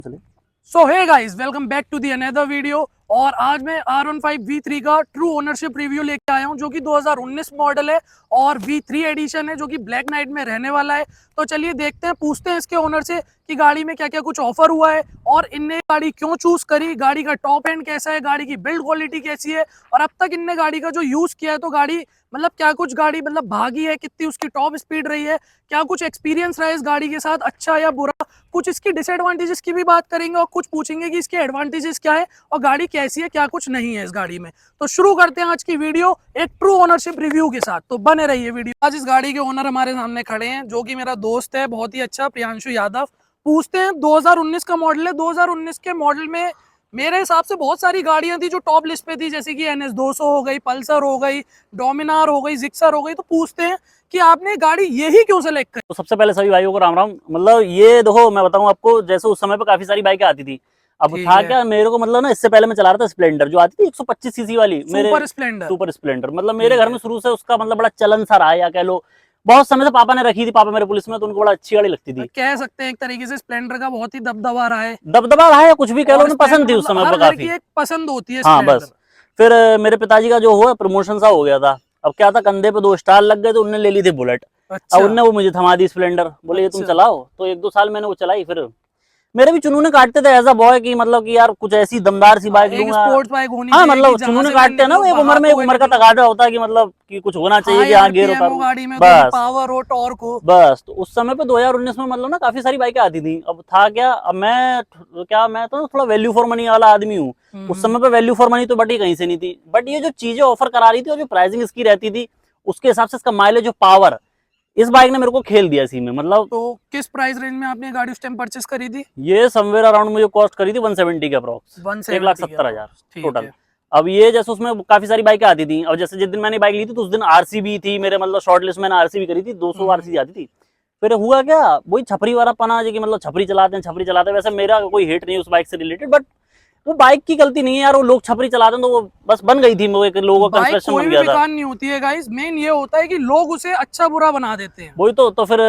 So hey guys, welcome back to the another video. और आज मैं R15 V3 का ट्रू ओनरशिप रिव्यू लेके आया हूं, जो कि 2019 मॉडल है और V3 एडिशन है, जो कि ब्लैक नाइट में रहने वाला है। तो चलिए देखते हैं, पूछते हैं इसके ओनर से कि गाड़ी में क्या क्या कुछ ऑफर हुआ है और इनने गाड़ी क्यों चूज करी, गाड़ी का टॉप एंड कैसा है, गाड़ी की बिल्ड क्वालिटी कैसी है और अब तक इनने गाड़ी का जो यूज किया है तो गाड़ी मतलब क्या कुछ गाड़ी मतलब भागी है, कितनी उसकी टॉप स्पीड रही है, क्या कुछ एक्सपीरियंस रहा है इस गाड़ी के साथ, अच्छा या बुरा, कुछ इसकी डिसएडवांटेजेस की भी बात करेंगे और कुछ पूछेंगे कि इसके एडवांटेजेस क्या है और गाड़ी कैसी है, क्या कुछ नहीं है इस गाड़ी में। तो शुरू करते हैं आज की वीडियो एक ट्रू ओनरशिप रिव्यू के साथ, तो बने रहिए वीडियो। आज इस गाड़ी के ओनर हमारे सामने खड़े हैं, जो कि मेरा दोस्त है बहुत ही अच्छा, प्रियांशु यादव। पूछते हैं, 2019 का मॉडल है, 2019 के मॉडल में मेरे हिसाब से बहुत सारी गाड़ियां थी जो टॉप लिस्ट पे थी, जैसे कि NS 200 हो गई, पल्सर हो गई, डोमिनार हो गई, जिक्सर हो गई। तो पूछते हैं कि आपने गाड़ी यही क्यों सेलेक्ट करी? तो सबसे पहले सभी भाइयों को राम राम। मतलब ये देखो, मैं बताऊं आपको, जैसे उस समय पे काफी सारी बाइकें आती थी। अब ठीक था है। क्या, मेरे को मतलब ना, इससे पहले मैं चला रहा था स्प्लेंडर, जो आती थी 125 सीसी वाली, मेरे सुपर स्प्लेंडर। Super Splendor. मतलब मेरे ठीक घर है। में शुरू से उसका मतलब बड़ा चलन सा रहा है, या कह लो बहुत समय से पापा ने रखी थी। पापा मेरे पुलिस में, तो उनको बड़ा अच्छी गाड़ी लगती थी। कह सकते हैं एक तरीके से स्प्लेंडर का बहुत ही दबदबा रहा है दबदबा रहा है, कुछ भी कह लो, और उन्हें पसंद स्प्लेंडर थी उस मतलब समय हर पर घर की काफी। एक पसंद होती है हाँ स्प्लेंडर। बस। फिर मेरे पिताजी का जो हुआ प्रमोशन सा हो गया था। अब क्या था, कंधे पे 2 स्टार लग गए, तो उन्होंने ले ली थी बुलेट। अब अच्छा। उनने वो मुझे थमा दी स्प्लेंडर, बोले ये तुम अच्छा। चलाओ। तो 1-2 साल मैंने वो चलाई। फिर मेरे भी चुनूने काटते थे एज अ बॉय की, मतलब कि यार कुछ ऐसी दमदार सी बाइक एक लूंगा। स्पोर्ट्स बाइक होनी हाँ चाहिए कि मतलब जहां चुनूने से मैं काटते हैं ना, निकलूं वो एक उम्र में, बहाते एक हुए उम्र का निकलूं। तकाजा होता है कि मतलब कि कुछ होना चाहिए कि हाई हाँ गियर आरपीएम हो उतारूं। गाड़ी में, थोड़ी बस पावर हो, टॉर्क हो। बस। तो उस समय पे 2019 में मतलब ना काफी सारी बाइकें आती थी। अब था क्या, अब मैं तो थोड़ा वैल्यू फॉर मनी वाला आदमी हूँ। उस हम्म। समय पे वैल्यू फॉर मनी तो बटी कहीं से नहीं थी, बट ये जो चीजें ऑफर करा रही थी और जो प्राइसिंग इसकी रहती थी, उसके हिसाब से इसका माइलेज और पावर, इस बाइक ने मेरे को खेल दिया इसी में। मतलब तो किस प्राइस रेंज में आपने गाड़ी उस टाइम परचेस करी थी? ये समवेयर अराउंड मुझे कॉस्ट करी थी 170 के अप्रॉक्स, 170 के 1,70,000 अप्रोक्स, ठीक टोटल। है। अब ये जैसे उसमें काफी सारी बाइकें आती थी, और जैसे जिस दिन मैंने बाइक ली थी तो उस दिन आरसीबी थी मेरे, मतलब शॉर्ट लिस्ट मैंने आरसीबी करी थी, 200 आरसीबी आती थी। फिर हुआ क्या, वही छपरी वाला पना जी, कि मतलब छपरी चलाते हैं, छपरी चलाते हैं। वैसे मेरा कोई हेट नहीं उस बाइक से रिलेटेड, बट वो बाइक की गलती नहीं है यार, वो लोग छपरी चलाते हैं तो वो बस बन गई थी, वो एक लोगों का बाइक कंस्ट्रक्शन कोई बन भी गया था। बेकार नहीं होती है गाइस, मेन ये होता है कि लोग उसे अच्छा बुरा बना देते हैं। वही तो फिर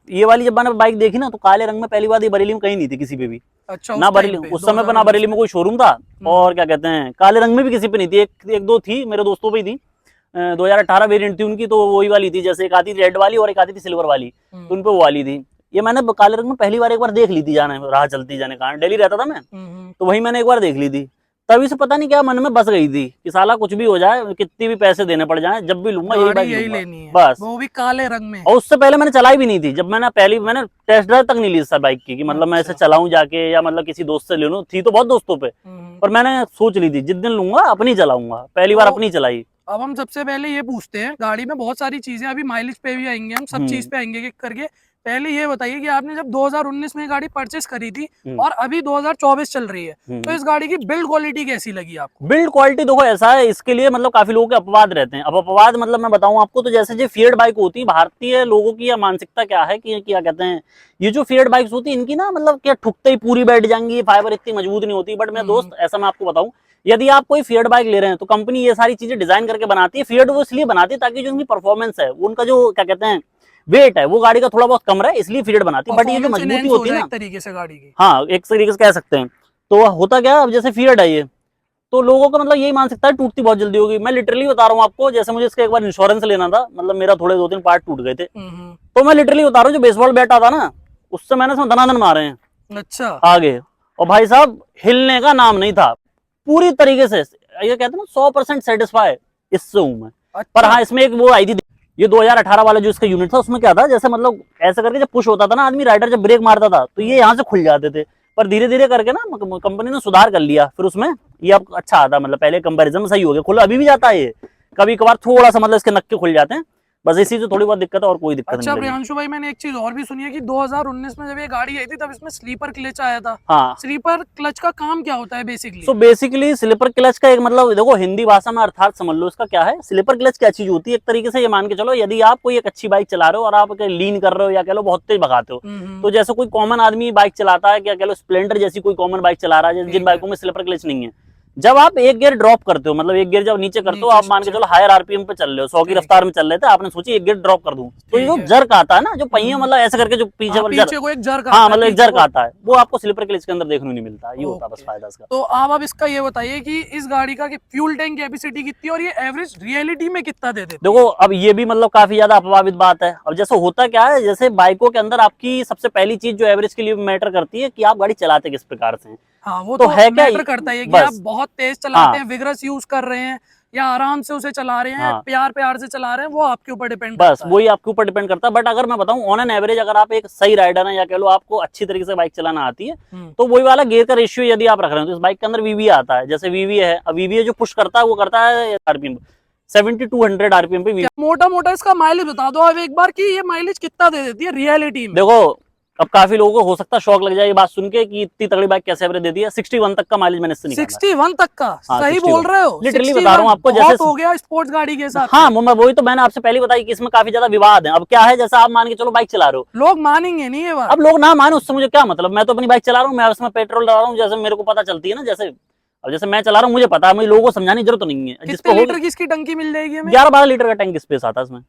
ये वाली जब मैंने बाइक देखी ना, तो काले रंग में पहली बात, ये बरेली में कहीं नहीं थी किसी पे भी। अच्छा, ना उस बरेली टाइम पे उस समय पे, ना 2019 बरेली में। में कोई शोरूम था। हम्म। और क्या कहते हैं, काले रंग में भी किसी पे नहीं थी। एक दो थी, मेरे दोस्तों पे ही थी। 2018 वेरिएंट थी उनकी, तो वही वाली थी। जैसे एक आती थी रेड वाली और एक आती थी सिल्वर वाली, तो उन पे वो वाली थी। ये मैंने काले रंग में पहली बार एक बार देख ली थी, जाने राह चलती जाने कहाँ, दिल्ली रहता था मैं, हम्म। तो वही मैंने एक बार देख ली थी। तभी से पता नहीं क्या मन में बस गई थी कि साला कुछ भी हो जाए, कितनी भी पैसे देने पड़ जाए, जब भी लूंगा यही गाड़ी बाइक यही लूंगा लेनी है, बस। वो भी काले रंग में। और उससे पहले मैंने चलाई भी नहीं थी। जब मैंने टेस्ट ड्राइव तक नहीं ली सर बाइक की, कि मतलब मैं ऐसे अच्छा। चलाऊं जाके, या मतलब किसी दोस्त से ले लूं, थी तो बहुत दोस्तों पे। हम्म। पर मैंने सोच ली थी जिस दिन लूंगा अपनी चलाऊंगा, पहली बार तो अपनी चलाई। अब हम सबसे पहले ये पूछते हैं, गाड़ी में बहुत सारी चीजें, अभी माइलेज पे भी आएंगे, हम सब चीज हम्म। पे आएंगे एक करके। पहले ये बताइए कि आपने जब 2019 में गाड़ी परचेस करी थी हम्म। और अभी 2024 चल रही है, तो हम्म। इस गाड़ी की बिल्ड क्वालिटी कैसी लगी आपको? बिल्ड क्वालिटी देखो, ऐसा है इसके लिए, मतलब काफी लोगों के अपवाद रहते हैं। अब अपवाद मतलब मैं बताऊं आपको, तो जैसे जो फिएट बाइक होती है, भारतीय लोगों की या मानसिकता क्या है कि क्या कहते हैं, ये जो फिएट बाइक्स होती है इनकी ना, मतलब क्या ठुकते ही पूरी बैठ जाएंगी, फाइबर इतनी मजबूत नहीं होती। बट मैं हम्म। दोस्त ऐसा मैं आपको बताऊं, यदि आप कोई फिएट बाइक ले रहे हैं, तो कंपनी ये सारी चीजें डिजाइन करके बनाती है। फिएट वो इसलिए बनाती है ताकि जो उनकी परफॉर्मेंस है, उनका जो क्या कहते हैं वेट है, वो गाड़ी का थोड़ा बहुत कम रहे, इसलिए फिएट बनाती है। बट ये जो परफॉर्मेंस मजबूती एनहेंस हो होती है जाए ना, एक तरीके से गाड़ी की। हाँ एक तरीके से कह सकते हैं। तो होता क्या, अब जैसे फिएट है ये, तो लोगों का मतलब यही मान सकता है टूटती बहुत जल्दी होगी। मैं लिटरली बता रहा हूँ आपको, जैसे मुझे इसका एक बार इंश्योरेंस लेना था, मतलब मेरा थोड़े 2-3 पार्ट टूट गए थे, हम्म। तो मैं लिटरली बता रहा हूँ, जो बेसबॉल बैट आता ना, उससे मैंने इसमें दनादन मारे हैं अच्छा। आगे। और भाई साहब, हिलने का नाम नहीं था पूरी तरीके से। ये कहते हैं ना 100% सेटिस्फाई, इससे हूं मैं। पर अच्छा। हाँ, इसमें एक वो आई थी, ये 2018 वाला जो इसका यूनिट था, उसमें क्या था, जैसे मतलब ऐसा करके जब पुश होता था ना आदमी, राइडर जब ब्रेक मारता था, तो ये यहाँ से खुल जाते थे। पर धीरे धीरे करके ना कंपनी ने सुधार कर लिया फिर उसमें, ये अब अच्छा आता, मतलब पहले कंपैरिजन में सही हो गया, खुला अभी भी जाता है ये, कभी कभार थोड़ा सा मतलब इसके नक्के खुल जाते हैं, बस इसी से थोड़ी बहुत दिक्कत है, और कोई दिक्कत नहीं अच्छा लगी। प्रियांशु भाई, मैंने एक चीज और भी सुनी है कि 2019 में जब ये गाड़ी आई थी तब इसमें स्लीपर क्लच आया था। हाँ। स्लीपर क्लच का काम क्या होता है basically? So basically slipper clutch का एक मतलब देखो, हिंदी भाषा में अर्थात समझ लो इसका क्या है। स्लीपर क्लच क्या चीज होती है, एक तरीके से ये मान के चलो, यदि आप कोई एक अच्छी बाइक चला रहे हो और आप लीन कर रहे हो, या कह लो बहुत तेज भगाते हो, तो जैसे कोई कॉमन आदमी बाइक चलाता है, क्या कह लो स्प्लेंडर जैसी कोई कॉमन बाइक चला रहा है, जिन ठीक है। बाइकों में स्लीपर क्लच नहीं है, जब आप एक गियर ड्रॉप करते हो, मतलब एक गियर जब नीचे करते हो, आप मान के चलो हायर आरपीएम पे चल रहे हो, 100 की रफ्तार में चल रहे थे, आपने सोची एक गियर ड्रॉप कर दूं, तो ये जो जर्क आता है ना, जो पहिया मतलब ऐसे करके जो पीछे वाला पीछे को एक जर्क हाँ मतलब एक जर्क आता है, वो आपको स्लीपर क्लच के अंदर देखने को नहीं मिलता, ये होता है बस फायदा इसका। तो आप अब इसका ये बताइए कि इस गाड़ी का फ्यूल टैंक कैपेसिटी कितनी है और ये एवरेज रियलिटी में कितना दे देते? देखो अब ये भी मतलब काफी ज्यादा अप्रभावित बात है। अब जैसे होता क्या है, जैसे बाइकों के अंदर आपकी सबसे पहली चीज जो एवरेज के लिए मैटर करती है कि आप गाड़ी चलाते किस प्रकार से हैं। हाँ वो तो तो है क्या मैटर करता है कि आप बहुत तेज चलाते हैं, हाँ, विग्रस यूज कर रहे हैं या आराम से उसे चला रहे हैं, हाँ, प्यार प्यार से चला रहे हैं, वो आपके ऊपर डिपेंड बस करता है। वही आपके ऊपर डिपेंड करता है। बट अगर मैं बताऊं ऑन एन एवरेज, अगर आप एक सही राइडर है या कह लो आपको अच्छी तरीके से बाइक चलाना आती है, तो वही वाला गियर का रेशियो यदि आप रख रहे हो, तो इस बाइक के अंदर वीवीए आता है। जैसे वीवीए है, अब वीवीए जो पुश करता है वो करता है आरपीएम 7200 आरपीएम पे। मोटा मोटा इसका माइलेज बता दो अब एक बार कि ये माइलेज कितना दे देती है रियलिटी में। देखो अब काफी लोगों को हो सकता है शौक लग जाए ये बात सुन के कि इतनी तगड़ी बाइक कैसे एवरेज दे दी है। 61 तक का माइलेज मैंने इससे निकाला। 61 तक का? हाँ, सही 61 बोल रहे हो? लिटरली बता रहा हूँ आपको। बहुत जैसे हो गया स्पोर्ट्स गाड़ी के साथ। हाँ मैं वही तो मैंने आपसे पहले बताई कि इसमें काफी ज्यादा विवाद है। अब क्या है, जैसे आप मान के चलो बाइक चला रहे हो, लोग मानेंगे नहीं ये बात। अब लोग ना माने उससे मुझे क्या मतलब, मैं तो अपनी बाइक चला रहा हूँ, मैं उसमें पेट्रोल डाल रहा हूँ, जैसे मेरे को पता चलती है ना, जैसे अब जैसे मैं चला रहा हूँ मुझे पता है, मुझे लोगों को समझाने की जरूरत नहीं है। कितने लीटर की इसकी टंकी मिल जाएगी हमें? 11-12 लीटर का टैंक स्पेस आता है इसमें।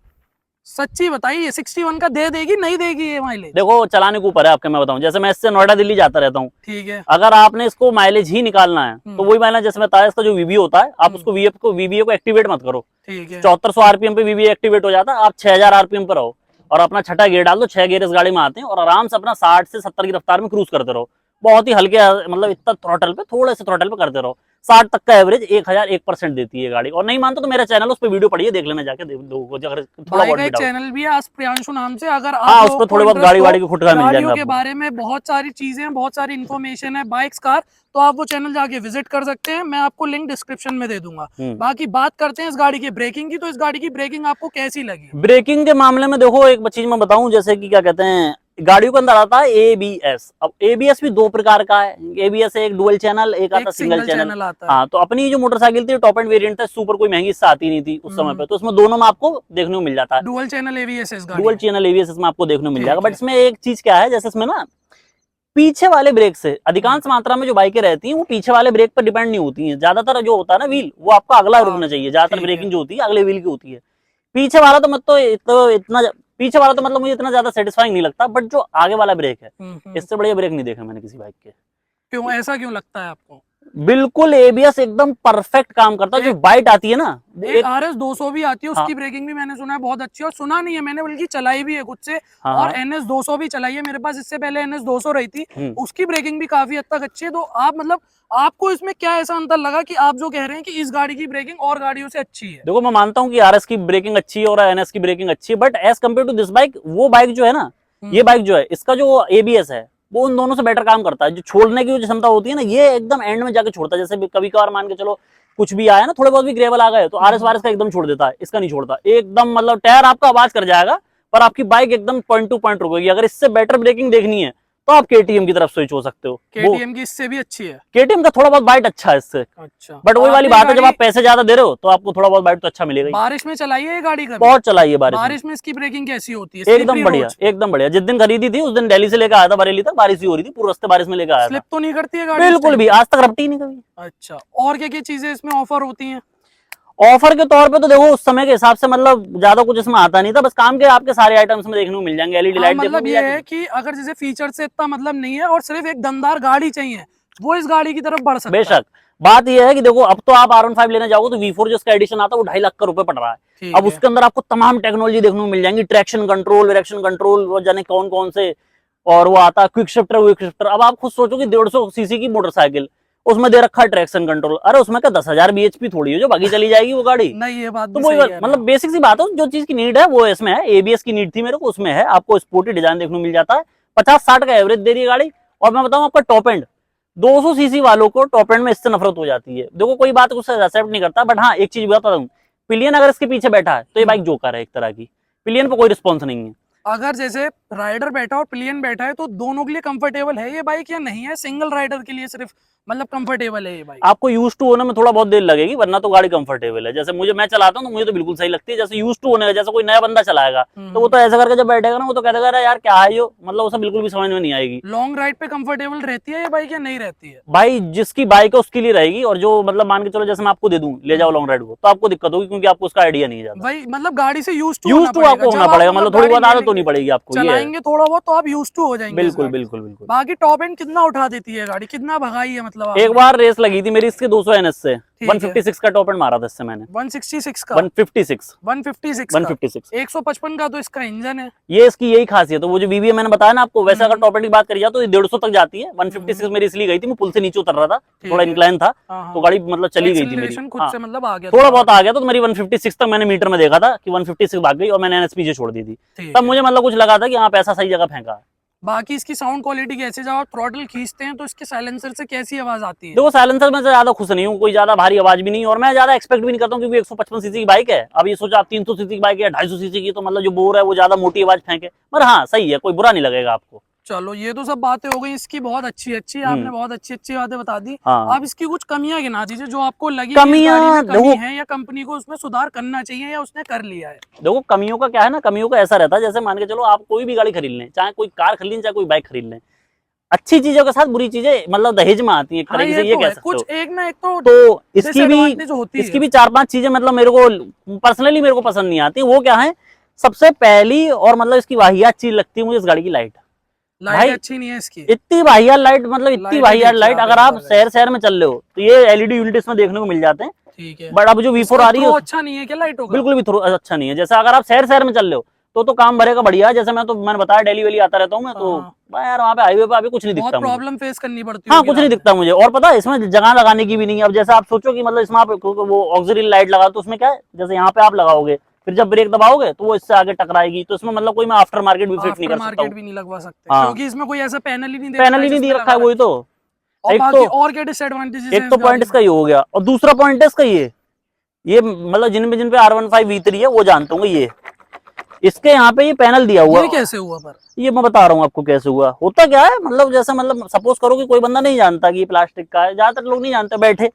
सच्ची बताइए 61 का दे देगी नहीं देगी ये माइलेज? देखो चलाने के ऊपर है आपके, मैं बताऊं जैसे मैं इससे नोएडा दिल्ली जाता रहता हूँ, ठीक है। अगर आपने इसको माइलेज ही निकालना है तो वही माइलेज जैसे मैं बताया, इसका जो वीवीए होता है, आप उसको वीवीए को एक्टिवेट मत करो। ठीक है। 7400 आरपीएम पे वीवीए एक्टिवेट हो जाता है, आप 6000 आरपीएम पर रहो और अपना छठा गियर डाल दो। 6 गियर इस गाड़ी में आते हैं और आराम से अपना 60 से 70 की रफ्तार में क्रूज करते रहो, बहुत ही हल्के, मतलब इतना थ्रोटल पे, थोड़े से थ्रोटल पे करते रहो। 60 तक का एवरेज 1001% देती है गाड़ी। और नहीं मानते तो मेरा चैनल उस पर वीडियो पढ़िए, देख लेना जाके, लोगों को अगर थोड़ा बहुत भी डाउट। चैनल भी है आज प्रियांशु नाम से, अगर हाँ, आप उस पर थोड़ी बहुत गाड़ी वाड़ी की फुटकार मिल जाएंगे गाड़ियों के आपको। बारे में बहुत सारी चीजें हैं, बहुत सारी इन्फॉर्मेशन है बाइक्स कार, तो आप वो चैनल जाके विजिट कर सकते हैं। मैं आपको लिंक डिस्क्रिप्शन में दे दूंगा। बाकी बात करते हैं इस गाड़ी की ब्रेकिंग की, तो इस गाड़ी की ब्रेकिंग आपको कैसी लगी? ब्रेकिंग के मामले में देखो एक चीज मैं बताऊं, जैसे कि क्या कहते हैं, गाड़ियों के अंदर आता है एबीएस। अब एबीएस भी दो प्रकार का है, एबीएस एक डुअल चैनल, एक आता सिंगल चैनल आता है। हाँ, तो अपनी जो मोटरसाइकिल थी टॉप एंड वेरिएंट था, सुपर कोई महंगी इससे आती नहीं थी उस समय पे, तो उसमें दोनों में आपको देखने को मिल जाता है dual channel ABS. Dual channel ABS इसमें आपको देखने को मिल जाएगा। बट इसमें एक चीज क्या है, जैसे इसमें ना पीछे वाले ब्रेक से अधिकांश मात्रा में जो बाइकें रहती हैं वो पीछे वाले ब्रेक पर डिपेंड नहीं होती हैं। ज्यादातर जो होता है ना व्हील, वो आपका अगला रुकना चाहिए। ज्यादातर ब्रेकिंग जो होती है अगले व्हील की होती है। पीछे वाला तो मतलब इतना पीछे वाला तो मतलब मुझे इतना ज्यादा सेटिस्फाइंग नहीं लगता। बट जो आगे वाला ब्रेक है, इससे बढ़िया ब्रेक नहीं देखा मैंने किसी बाइक के। क्यों, ऐसा क्यों लगता है आपको? बिल्कुल एबीएस एकदम परफेक्ट काम करता है। जो बाइट आती है ना, एक RS 200 भी आती है, उसकी हाँ, ब्रेकिंग भी मैंने सुना है बहुत अच्छी है, और सुना नहीं है मैंने बल्कि चलाई भी है खुद से। हाँ, और NS 200 भी चलाई है मेरे पास, इससे पहले NS 200 रही थी, उसकी ब्रेकिंग भी काफी हद तक अच्छी है। तो आप मतलब आपको इसमें क्या ऐसा अंतर लगा कि आप जो कह रहे हैं कि इस गाड़ी की ब्रेकिंग और गाड़ियों से अच्छी है? देखो मैं मानता हूँ कि आरएस की ब्रेकिंग अच्छी है और एनएस की ब्रेकिंग अच्छी है, but as compare to this bike, वो बाइक जो है ना, ये बाइक जो है, इसका जो एबीएस है वो उन दोनों से बेटर काम करता है। जो छोड़ने की जो क्षमता होती है ना, ये एकदम एंड में जाके छोड़ता है। जैसे कभी कभार मान के चलो कुछ भी आया ना, थोड़े बहुत भी ग्रेवल आ गए, तो आरएस वारएस का एकदम छोड़ देता है, इसका नहीं छोड़ता। एकदम मतलब टायर आपका आवाज कर जाएगा, पर आपकी बाइक एकदम पॉइंट टू पॉइंट रुकेगी। अगर इससे बेटर ब्रेकिंग देखनी है तो आप केटीएम की तरफ स्विच हो सकते हो। केटीएम की इससे भी अच्छी है? केटीएम का थोड़ा बहुत बाइट अच्छा है इससे। अच्छा, बट वही वाली बात है, जब आप पैसे ज्यादा दे रहे हो तो आपको थोड़ा बहुत बाइट तो अच्छा मिलेगा। बारिश में चलाई है ये गाड़ी का? बहुत चलाई है बारिश में इसकी ब्रेकिंग कैसी होती है? एकदम बढ़िया, एकदम बढ़िया। जिस दिन खरीदी थी उस दिन दिल्ली से लेकर आया था बरेली तक, बारिश ही हो रही थी, पूरे रास्ते बारिश में लेकर आया था। स्लिप तो नहीं करती है गाड़ी? बिल्कुल भी, आज तक रपटी नहीं कभी। अच्छा, और क्या क्या चीजें इसमें ऑफर होती हैं? ऑफर के तौर पे तो देखो उस समय के हिसाब से मतलब ज्यादा कुछ इसमें आता नहीं था, बस काम के आपके सारे आइटम्स में देखने को मिल जाएंगे। एलईडी लाइट मतलब ये है कि अगर जैसे फीचर से इतना मतलब नहीं है और सिर्फ एक दमदार गाड़ी चाहिए, वो इस गाड़ी की तरफ बढ़ सकता है। बेशक, बात यह है कि देखो अब तो आप R15 लेने जाओगे तो V4 जो इसका एडिशन आता है वो 2.5 लाख का रुपए पड़ रहा है। अब उसके अंदर आपको तमाम टेक्नोलॉजी देखने को मिल जाएंगी, ट्रैक्शन कंट्रोल, डायरेक्शन कंट्रोल, वो जाने कौन कौन से, और वो आता है क्विक शिफ्टर। अब आप खुद सोचो कि 150 सीसी की मोटरसाइकिल, उसमें दे रखा है ट्रैक्शन कंट्रोल। अरे उसमें क्या 10,000 bhp थोड़ी है जो भागी चली जाएगी वो गाड़ी। नहीं, ये बात तो वो मतलब बेसिक सी बात है, जो चीज की नीड है वो इसमें है। एबीएस की नीड थी मेरे को, उसमें है। आपको स्पोर्टी डिजाइन देखने को मिल जाता है, 50-60 का एवरेज दे रही है गाड़ी। और मैं बताऊं आपका टॉप एंड 200 सीसी वालों को टॉप एंड में इससे नफरत हो जाती है। देखो कोई बात उससे एक्सेप्ट नहीं करता, बट हाँ एक चीज बता दूं, पिलियन अगर इसके पीछे बैठा है तो ये बाइक जोकर है एक तरह की। पिलियन पर कोई रिस्पॉन्स नहीं है। अगर जैसे राइडर बैठा और प्लेन बैठा है तो दोनों के लिए कंफर्टेबल है ये बाइक या नहीं है? सिंगल राइडर के लिए सिर्फ मतलब कंफर्टेबल है ये बाइक? आपको यूज टू होने में थोड़ा बहुत देर लगेगी, वरना तो गाड़ी कंफर्टेबल है। जैसे मैं चलाता हूँ तो मुझे तो बिल्कुल सही लगती है। जैसे यूज टू होने का, जैसे कोई नया बंदा चलाएगा तो वो तो ऐसा करके जब बैठेगा ना, वो तो कहेगा अरे यार क्या है यो, मतलब उसे बिल्कुल भी समझ में नहीं आएगी। लॉन्ग राइड पे कंफर्टेबल रहती है ये बाइक या नहीं रहती है? भाई जिसकी बाइक है उसके लिए रहेगी, और जो मतलब मान के चलो जैसे मैं आपको दे दूं ले जाओ लॉन्ग राइड को, तो आपको दिक्कत होगी क्योंकि आपको उसका आइडिया नहीं है ज्यादा। भाई मतलब गाड़ी से यूज टू आपको होना पड़ेगा, मतलब थोड़ी बहुत आदत तो नहीं पड़ेगी आपको, ये है। चलाएंगे थोड़ा बहुत तो आप यूज टू हो जाएंगे। बिल्कुल बिल्कुल बिल्कुल। बाकी टॉप एंड कितना उठा देती है गाड़ी, कितना भगाई है मतलब? एक बार रेस लगी थी मेरी इसके 200 NS से, 156 का टॉप एंड मारा था इससे मैंने। 166 का? 156 156 155 का तो इसका इंजन है। ये इसकी यही खासियत है। वो जो BBA मैंने बताया ना आपको, वैसे अगर टॉप एंड की बात करी जाए तो ये 150 तक जाती है। 156 मेरी इसलिए गई थी, मैं पुल से नीचे उतर रहा था, थोड़ा इंक्लाइन था, तो गाड़ी मतलब चली गई थी मेरी। खुद से मतलब आ गया थोड़ा बहुत आ गया, तो मेरी 156 तक मैंने मीटर में देखा था कि 156 भाग गई, और मैंने NS पीछे छोड़ दी थी। तब मुझे मतलब कुछ लगा था कि हाँ पैसा सही जगह फेंका। बाकी इसकी साउंड क्वालिटी कैसे, जब आप थ्रॉटल खींचते हैं तो इसके साइलेंसर से कैसी आवाज आती है? देखो साइलेंसर में ज्यादा खुश नहीं हूँ, कोई ज्यादा भारी आवाज भी नहीं, और मैं ज्यादा एक्सपेक्ट भी नहीं करता हूँ, क्योंकि 155 सीसी की बाइक है। अब ये सोचा आप 300 सीसी की बाइक है, 250 सीसी की, तो मतलब जो बोर है वो ज्यादा मोटी आवाज फेंके, पर हाँ सही है, कोई बुरा नहीं लगेगा आपको। चलो ये तो सब बातें हो गई इसकी, बहुत अच्छी आपने बहुत अच्छी बातें बता दी। हाँ। आप इसकी कुछ कमियां गिना दीजिए जो आपको लगी कमियां कमी है, या कंपनी को उसमें सुधार करना चाहिए या उसने कर लिया है। देखो कमियों का क्या है ना, कमियों का ऐसा रहता है, जैसे मान के चलो आप कोई भी गाड़ी खरीद लें, चाहे कोई कार खरीद लें चाहे कोई बाइक खरीद लें, अच्छी चीजों के साथ बुरी चीजें मतलब दहेज में आती है, एक तरीके से ये कह सकते हो। कुछ एक ना एक तो इसकी भी 4-5 चीजें मतलब मेरे को पर्सनली मेरे को पसंद नहीं आती। वो क्या है, सबसे पहली और मतलब इसकी वाहियात चीज लगती है मुझे इस गाड़ी की लाइट अच्छी नहीं है इसकी। इतनी वाहियात लाइट, मतलब इतनी वाहियात लाइट, अगर आप शहर में चल रहे हो तो ये LED यूनिट इसमें देखने को मिल जाते हैं। ठीक है। बट अब जो V4 आ रही है अच्छा नहीं है क्या लाइटों का? बिल्कुल भी थ्रो अच्छा नहीं है। जैसे अगर आप शहर में चल रहे हो तो काम भरेगा बढ़िया। जैसे मैंने बताया दिल्ली वैली आता रहता हूँ मैं, तो यार वहाँ पे हाईवे पे अभी कुछ नहीं दिखता, प्रॉब्लम फेस करनी पड़ती है। हाँ कुछ नहीं दिखता मुझे। और पता है इसमें जगह लगाने की भी नहीं है। अब जैसे आप सोचो कि मतलब इसमें आप वो ऑक्सिलरी लाइट लगा, तो उसमें क्या है, जैसे यहाँ पे आप लगाओगे फिर जब ब्रेक दबाओगे तो वो इससे आगे टकराएगी, तो इसमें मतलब कोई मैं आफ्टर मार्केट भी फिट नहीं कर सकता, भी नहीं लगवा सकते क्योंकि इसमें कोई ऐसा पैनल ही नहीं दे रखा है। वही तो एक तो और क्या डिसएडवांटेजेस हैं? एक तो पॉइंट इसका ये हो गया, और दूसरा पॉइंट है इसका ये मतलब जिन पे R15 V3 है वो जानते होंगे, ये इसके यहाँ पे ये पैनल दिया हुआ। ये कैसे हुआ? पर ये मैं बता रहा हूँ आपको कैसे हुआ। होता क्या है, मतलब जैसे मतलब सपोज करो कि कोई बंदा नहीं जानता कि ये प्लास्टिक का है, ज्यादातर लोग नहीं जानते बैठे।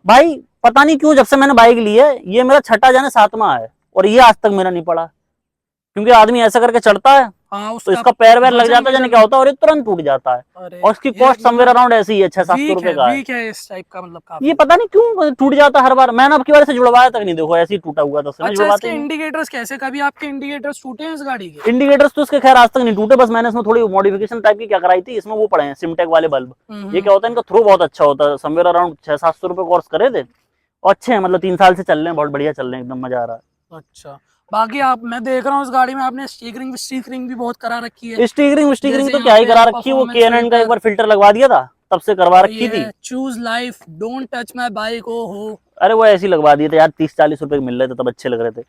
भाई पता नहीं क्यों जब से मैंने बाइक ली है, ये मेरा 6ठा जाने 7वां है, और ये आज तक मेरा नहीं पड़ा, क्योंकि आदमी ऐसा करके चढ़ता है तो इसका पैर वैर लग जाता है, जाने क्या होता है, और ये तुरंत टूट जाता है। और इसकी कॉस्ट समवेयर अराउंड ऐसी ही है, 600-700 रुपए का है। इस टाइप का मतलब ये पता नहीं क्यों टूट जाता है हर बार। मैंने आपकी बार से जुड़वाया तक नहीं, देखो ऐसे ही टूटा हुआ था। अच्छा, इसके इंडिकेटर्स कैसे, कभी आपके इंडिकेटर्स टूटे हैं इस गाड़ी के? इंडिकेटर्स तो इसके खैर आज तक नहीं टूटे, बस मैंने इसमें थोड़ी मॉडिफिकेशन टाइप की क्या कराई थी, इसमें वो पड़े हैं सिमटेक वाले बल्ब। ये क्या होता है, इनका थ्रो बहुत अच्छा होता है। समवेयर अराउंड 600-700 रुपए कोर्स करे थे, और अच्छे हैं, मतलब 3 साल से चल रहे हैं, बहुत बढ़िया चल रहे हैं, एकदम मजा आ रहा है। अच्छा, बाकी मैं देख रहा हूँ इस गाड़ी में आपने स्टिकरिंग भी बहुत करा रखी है। स्टिकरिंग तो क्या ही करा रखी है, वो K&N का एक बार फिल्टर लगवा दिया था, तब से करवा रखी थी। Choose life, don't touch my bike. ओ हो, अरे वो ऐसी लगवा दिए थे यार, 30-40 रुपए मिल रहे थे तब, अच्छे लग रहे थे।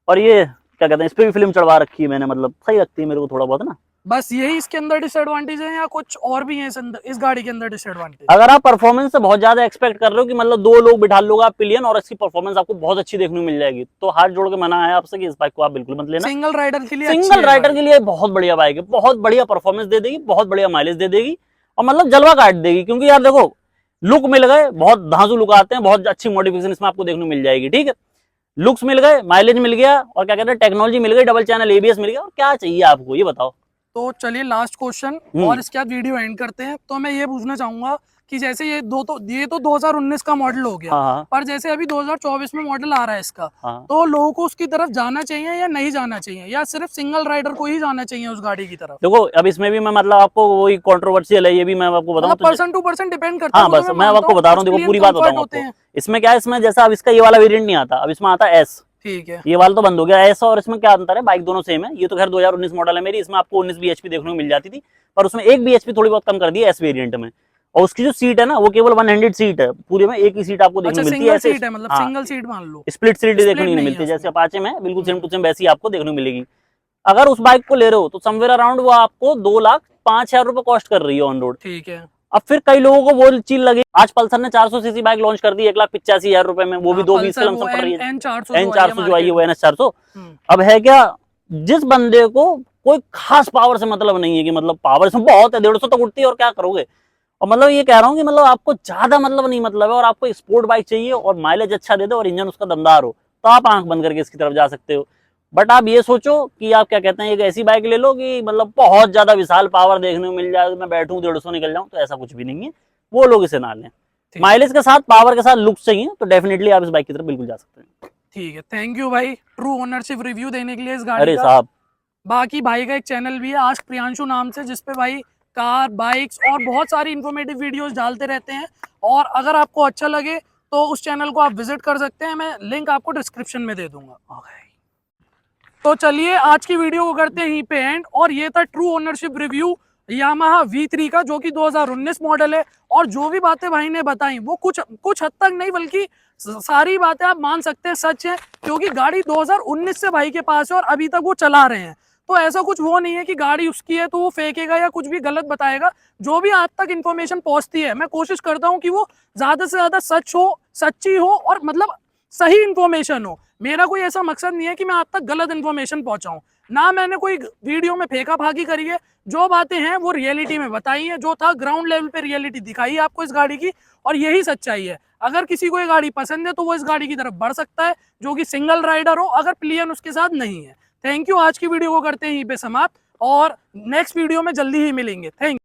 और ये क्या कहते हैं, इस पे भी फिल्म चढ़वा रखी है मैंने, मतलब सही लगती है मेरे को थोड़ा बहुत ना। बस यही इसके अंदर डिसएडवांटेज है या कुछ और भी है इस गाड़ी के अंदर डिसएडवांटेज? अगर आप परफॉर्मेंस से बहुत ज्यादा एक्सपेक्ट कर रहे हो कि मतलब 2 लोग बिठा लोगे आप पिलियन, और इसकी परफॉर्मेंस आपको बहुत अच्छी देखने को मिल जाएगी, तो हाथ जोड़ के मना है आपसे कि इस बाइक को आप बिल्कुल मत लेना। सिंगल राइडर के लिए बहुत बढ़िया बाइक है, बहुत बढ़िया परफॉर्मेंस दे देगी, बहुत बढ़िया माइलेज दे देगी, और मतलब जलवा काट देगी। क्योंकि यार देखो लुक मिल गए, बहुत धांसू लुक आते हैं, बहुत अच्छी मॉडिफिकेशन इसमें आपको देखने को मिल जाएगी। ठीक है, लुक्स मिल गए, माइलेज मिल गया, और क्या कहते हैं टेक्नोलॉजी मिल गई, डबल चैनल ABS मिल गया, और क्या चाहिए आपको ये बताओ। तो चलिए लास्ट क्वेश्चन, और इसके बाद वीडियो एंड करते हैं। तो मैं ये पूछना चाहूंगा कि जैसे ये तो 2019 का मॉडल हो गया, पर जैसे अभी 2024 में मॉडल आ रहा है इसका, तो लोगों को उसकी तरफ जाना चाहिए या नहीं जाना चाहिए, या सिर्फ सिंगल राइडर को ही जाना चाहिए उस गाड़ी की तरफ? देखो अब इसमें भी मैं मतलब आपको वही कंट्रोवर्शियल है, ये भी मैं आपको बताऊं, पर्सन टू पर्सन डिपेंड करता है। हाँ बस मैं आपको बता रहा हूँ, देखो पूरी बात बताऊँ आपको। इसमें क्या है, इसमें जैसा अब इसका ये वाला वेरिएंट नहीं आता, अब इसमें आता है S। ठीक है, ये वाला तो बंद हो गया ऐसा। और इसमें क्या अंतर है, बाइक दोनों सेम है। ये तो खैर 2019 मॉडल है मेरी, इसमें आपको 19 bhp देखने को मिल जाती थी, पर उसमें 1 bhp थोड़ी बहुत कम कर दी है S वेरिएंट में। और उसकी जो सीट है ना, वो केवल 1 हैंडेड सीट है, पूरे में एक ही सीट आपको देखने को मिलती है। सीट है मतलब सिंगल सीट मान लो, स्प्लिट सीट देखने को नहीं मिलती, जैसे अपाचे में बिल्कुल सेम टू सेम वैसी आपको देखने को मिलेगी। अगर उस बाइक को ले रहे हो तो समवेयर अराउंड वो आपको 2,05,000 रुपए कॉस्ट कर रही है ऑन रोड। ठीक है, अब फिर कई लोगों को वो चीज लगी, आज पल्सर ने 400 सीसी बाइक लॉन्च कर दी 1,85,000 रुपए में, वो भी 220 के लमसम पड़ रही है। N400 जो आई है वो NS400। अब है क्या, जिस बंदे को कोई खास पावर से मतलब नहीं है कि मतलब पावर इसमें बहुत है, 150 तक उठती है और क्या करोगे। और मतलब ये कह रहा हूँ कि मतलब आपको ज्यादा मतलब नहीं मतलब है, और आपको स्पोर्ट बाइक चाहिए और माइलेज अच्छा दे दो और इंजन उसका दमदार हो, तो आप आंख बंद करके इसकी तरफ जा सकते हो। बट आप ये सोचो कि आप क्या कहते हैं, एक ऐसी बाइक ले लो कि मतलब बहुत ज्यादा विशाल पावर देखने को मिल जाए, मैं बैठूं 150 निकल जाऊं, तो ऐसा कुछ भी नहीं है, वो लोग इसे ना लें। ठीक माइलेज के साथ पावर के साथ लुक्स चाहिए तो डेफिनेटली आप इस बाइक की तरफ बिल्कुल जा सकते हैं। ठीक है, थैंक यू भाई ट्रू ओनरशिप रिव्यू देने के लिए इस गाड़ी अरे का। साहब, बाकी भाई का एक चैनल भी है आस्क प्रियांशु नाम से, जिसपे भाई कार, बाइक्स और बहुत सारी इंफॉर्मेटिव वीडियोस डालते रहते हैं। और अगर आपको अच्छा लगे तो उस चैनल को आप विजिट कर सकते हैं, मैं लिंक आपको डिस्क्रिप्शन में दे दूंगा। तो चलिए आज की वीडियो को करते हैं यहीं पे एंड। और ये था true ownership review Yamaha V3 का, जो कि 2019 मॉडल है। और जो भी बातें भाई ने बताई वो कुछ हद तक नहीं बल्कि सारी बातें आप मान सकते हैं सच है, क्योंकि गाड़ी 2019 से भाई के पास है और अभी तक वो चला रहे हैं। तो ऐसा कुछ वो नहीं है कि गाड़ी उसकी है तो वो फेंकेगा या कुछ भी गलत बताएगा। जो भी आप तक इन्फॉर्मेशन पहुंचती है मैं कोशिश करता हूँ कि वो ज्यादा से ज्यादा सच हो, सच्ची हो और मतलब सही इन्फॉर्मेशन हो। मेरा कोई ऐसा मकसद नहीं है कि मैं आप तक गलत इन्फॉर्मेशन पहुंचाऊं, ना मैंने कोई वीडियो में फेंका भागी करी है। जो बातें हैं वो रियलिटी में बताई हैं, जो था ग्राउंड लेवल पे रियलिटी दिखाई है आपको इस गाड़ी की, और यही सच्चाई है। अगर किसी को ये गाड़ी पसंद है तो वो इस गाड़ी की तरफ बढ़ सकता है, जो कि सिंगल राइडर हो, अगर प्लेन उसके साथ नहीं है। थैंक यू, आज की वीडियो को करते हैं यहीं पे समाप्त और नेक्स्ट वीडियो में जल्दी ही मिलेंगे। थैंक